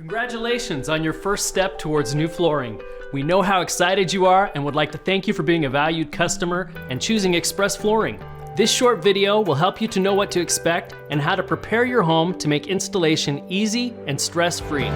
Congratulations on your first step towards new flooring. We know how excited you are and would like to thank you for being a valued customer and choosing Express Flooring. This short video will help you to know what to expect and how to prepare your home to make installation easy and stress-free.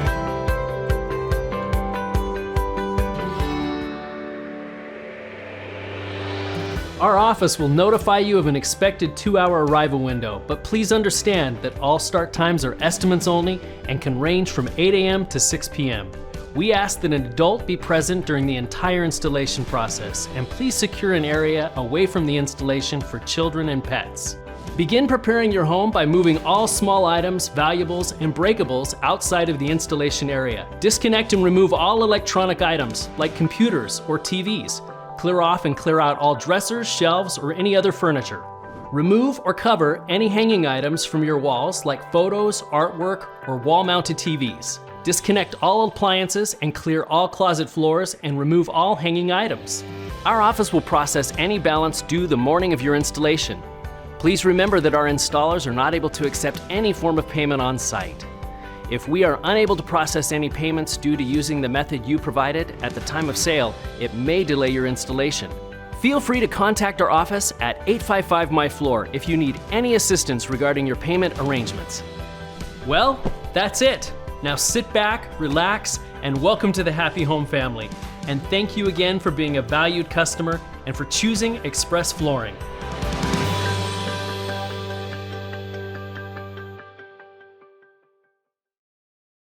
Our office will notify you of an expected 2-hour arrival window, but please understand that all start times are estimates only and can range from 8 a.m. to 6 p.m. We ask that an adult be present during the entire installation process, and please secure an area away from the installation for children and pets. Begin preparing your home by moving all small items, valuables, and breakables outside of the installation area. Disconnect and remove all electronic items like computers or TVs. Clear off and clear out all dressers, shelves, or any other furniture. Remove or cover any hanging items from your walls like photos, artwork, or wall-mounted TVs. Disconnect all appliances and clear all closet floors and remove all hanging items. Our office will process any balance due the morning of your installation. Please remember that our installers are not able to accept any form of payment on site. If we are unable to process any payments due to using the method you provided at the time of sale, it may delay your installation. Feel free to contact our office at 855-MY-FLOOR if you need any assistance regarding your payment arrangements. Well, that's it. Now sit back, relax, and welcome to the Happy Home family. And thank you again for being a valued customer and for choosing Express Flooring.